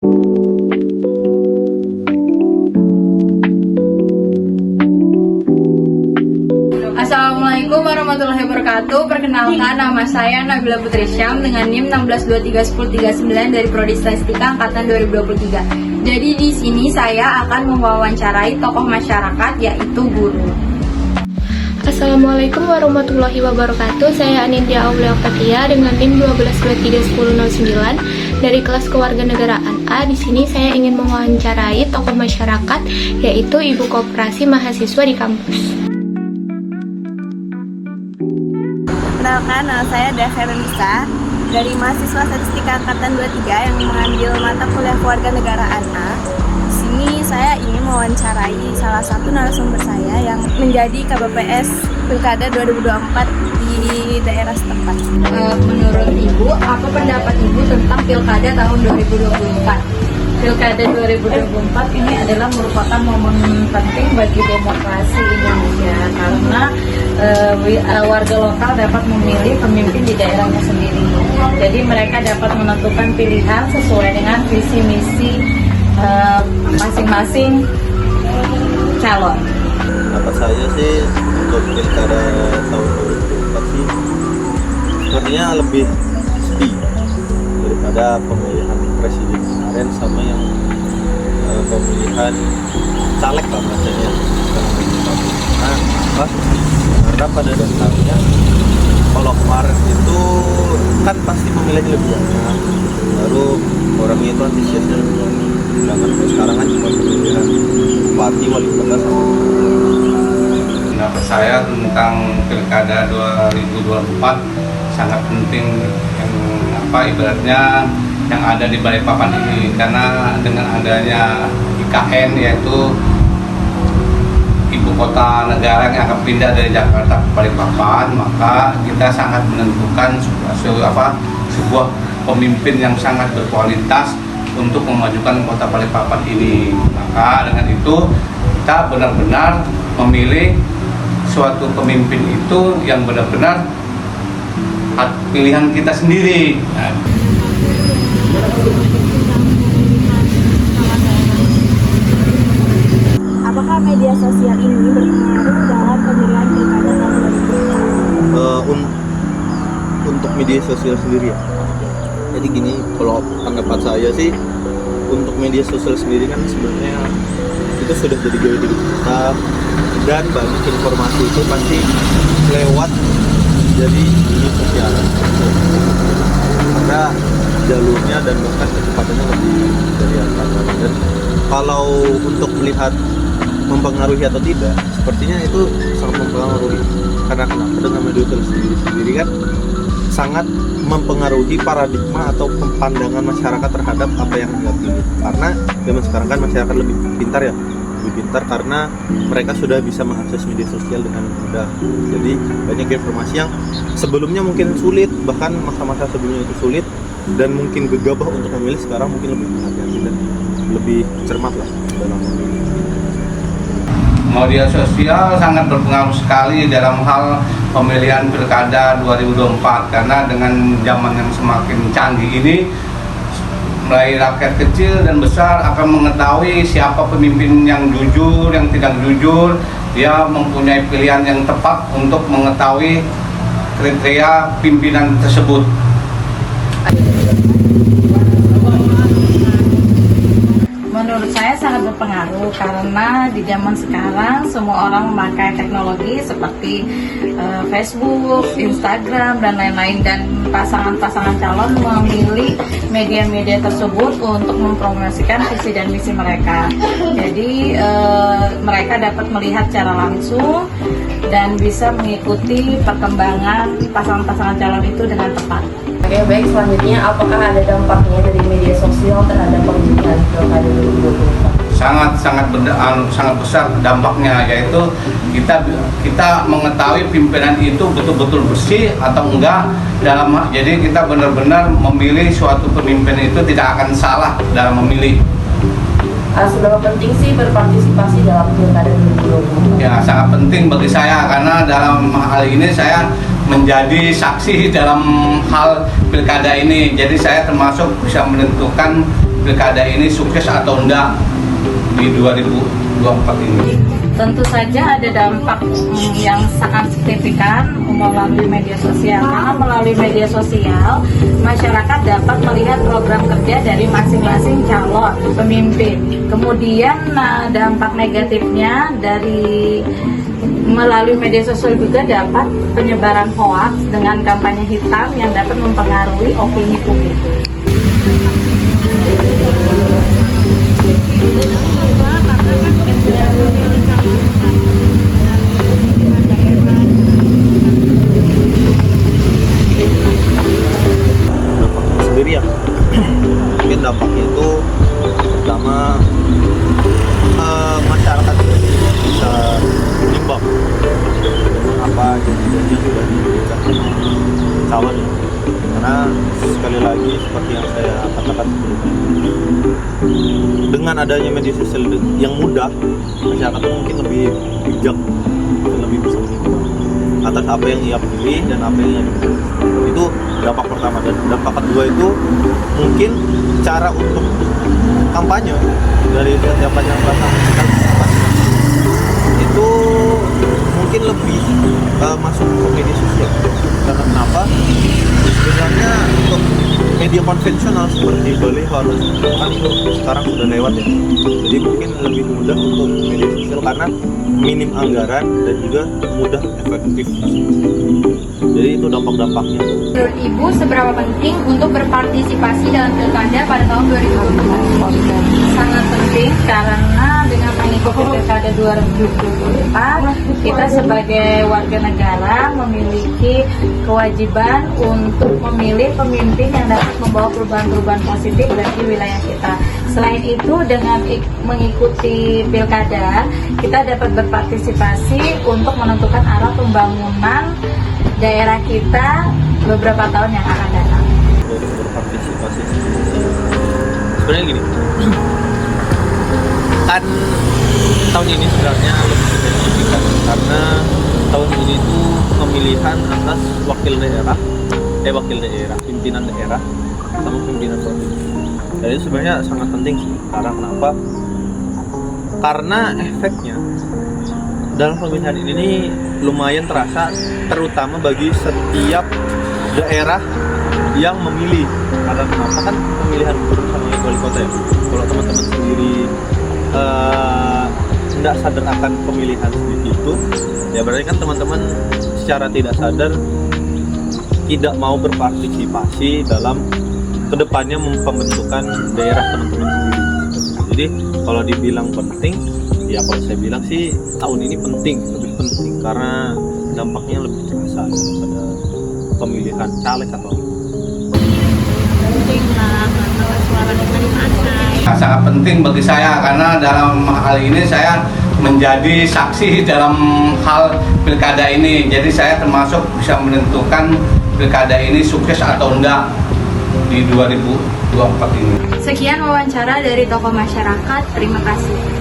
Assalamualaikum warahmatullahi wabarakatuh. Perkenalkan, nama saya Nabila Putri Syam dengan NIM 16231039 dari Prodi Statistika angkatan 2023. Jadi di sini saya akan mewawancarai tokoh masyarakat yaitu guru. Assalamualaikum warahmatullahi wabarakatuh. Saya Anindya Aulia Fatia dengan NIM 12231009 dari kelas Kewarganegaraan A. Di sini saya ingin mewawancarai tokoh masyarakat yaitu Ibu Koperasi Mahasiswa di kampus. Perkenalkan, nama saya Devia Renisa dari mahasiswa Statistika angkatan 23 yang mengambil mata kuliah Kewarganegaraan A. Di sini saya ingin mewawancarai salah satu narasumber saya yang menjadi KBPS Pilkada 2024 di daerah setempat. Menurut Ibu, apa pendapat Ibu tentang Pilkada tahun 2024? Pilkada 2024 ini adalah merupakan momen penting bagi demokrasi Indonesia karena warga lokal dapat memilih pemimpin di daerahnya sendiri. Jadi mereka dapat menentukan pilihan sesuai dengan visi misi masing-masing calon. Apa saya sih untuk pilkada tahun 2024 sih sepertinya lebih sepi daripada pemilihan presiden kemarin sama yang pemilihan caleg lah macamnya. Karena pada dasarnya kalau kemarin itu kan pasti pemilihnya lebih banyak, baru orangnya itu antusiasnya lebih banyak. Sedangkan sekarang kan cuma pemilihan bupati, wali kota sama. Pendapat saya tentang Pilkada 2024 sangat penting, yang ibaratnya yang ada di Balikpapan ini, karena dengan adanya IKN yaitu ibu kota negara yang akan pindah dari Jakarta ke Balikpapan, maka kita sangat menentukan sebuah pemimpin yang sangat berkualitas untuk memajukan kota Balikpapan ini. Maka dengan itu kita benar-benar memilih suatu pemimpin itu yang benar-benar pilihan kita sendiri. Apakah media sosial ini berpengaruh dalam pemilihan pilkada tahun 2024? Untuk media sosial sendiri ya. Jadi gini, kalau pendapat saya sih untuk media sosial sendiri kan sebenarnya itu sudah jadi gaya hidup kita, dan banyak informasi itu pasti lewat jadi media sosial. Ada jalurnya dan bahkan kecepatannya lebih dari angkatan. Dan kalau untuk melihat mempengaruhi atau tidak, sepertinya itu sangat mempengaruhi. Karena kenapa? Dengan media sosial sendiri kan sangat mempengaruhi paradigma atau pandangan masyarakat terhadap apa yang mereka pilih. Karena zaman sekarang kan masyarakat lebih pintar ya, lebih pintar karena mereka sudah bisa mengakses media sosial dengan mudah. Jadi banyak informasi yang sebelumnya mungkin sulit, bahkan masa-masa sebelumnya itu sulit dan mungkin gegabah untuk memilih, sekarang mungkin lebih hati-hati dan lebih cermat lah dalam memilih. Media sosial sangat berpengaruh sekali dalam hal pemilihan Pilkada 2024, karena dengan zaman yang semakin canggih ini, mulai rakyat kecil dan besar akan mengetahui siapa pemimpin yang jujur, yang tidak jujur. Dia mempunyai pilihan yang tepat untuk mengetahui kriteria pimpinan tersebut. Menurut saya sangat berpengaruh karena di zaman sekarang semua orang memakai teknologi seperti Facebook, Instagram, dan lain-lain, dan pasangan-pasangan calon memilih media-media tersebut untuk mempromosikan visi dan misi mereka. Jadi mereka dapat melihat secara langsung dan bisa mengikuti perkembangan pasangan-pasangan calon itu dengan tepat. Oke, baik, selanjutnya apakah ada dampaknya dari media sosial terhadap pemilihan Pilkada 2024? Sangat besar dampaknya, yaitu kita mengetahui pimpinan itu betul-betul bersih atau enggak jadi kita benar-benar memilih suatu pemimpin itu tidak akan salah dalam memilih. Seberapa penting sih berpartisipasi dalam Pilkada 2024? Ya, sangat penting bagi saya karena dalam hal ini saya menjadi saksi dalam hal pilkada ini. Jadi saya termasuk bisa menentukan pilkada ini sukses atau enggak di 2024 ini. Tentu saja ada dampak yang sangat signifikan melalui media sosial. Karena melalui media sosial, masyarakat dapat melihat program kerja dari masing-masing calon pemimpin. Kemudian dampak negatifnya dari melalui media sosial juga dapat penyebaran hoaks dengan kampanye hitam yang dapat mempengaruhi opini publik. Dampaknya sendiri ya, mungkin dampaknya itu pertama masyarakat bisa menimbang apa janji-janji sudah diberikan calon ya. Karena sekali lagi seperti yang saya katakan sebelumnya, dengan adanya media sosial yang mudah, masyarakat mungkin lebih bijak dan lebih bisa menimbang atas apa yang ia pilih dan apa yang ia pilih. Itu dampak pertama. Dan dampak kedua itu mungkin cara untuk kampanye dari setiap pasangan itu mungkin lebih masuk ke media sosial. Karena kenapa? Sebenarnya untuk media konvensional seperti baliho kan itu sekarang sudah lewat ya. Jadi mungkin lebih mudah untuk media sosial karena minim anggaran dan juga mudah efektif. Jadi itu dampak-dampaknya. Menurut Ibu, seberapa penting untuk berpartisipasi dalam pilkada pada tahun 2024? Sangat penting karena dengan mengikuti pilkada 2024, kita sebagai warga negara memiliki kewajiban untuk memilih pemimpin yang dapat membawa perubahan-perubahan positif bagi wilayah kita. Selain itu, dengan mengikuti pilkada, kita dapat berpartisipasi untuk menentukan arah pembangunan daerah kita beberapa tahun yang akan datang. Berpartisipasi sebenarnya gini, kan tahun ini sebenarnya lebih signifikan karena tahun ini tuh pemilihan atas wakil daerah, pimpinan daerah sama pimpinan provinsi. Jadi sebenarnya sangat penting sih. Karena kenapa? Karena efeknya dalam pemilihan ini lumayan terasa, terutama bagi setiap daerah yang memilih. Karena kenapa? Kan pemilihan gubernur sama wali kota ya. Kalau teman-teman sendiri tidak sadar akan pemilihan sendiri itu, ya berarti kan teman-teman secara tidak sadar tidak mau berpartisipasi dalam kedepannya pembentukan daerah teman-teman sendiri. Jadi kalau dibilang penting, ya kalau saya bilang sih tahun ini penting, lebih penting karena dampaknya lebih terasa pada pemilihan caleg atau Sangat penting bagi saya karena dalam hal ini saya menjadi saksi dalam hal pilkada ini. Jadi saya termasuk bisa menentukan pilkada ini sukses atau enggak di 2024 ini. Sekian wawancara dari tokoh masyarakat. Terima kasih.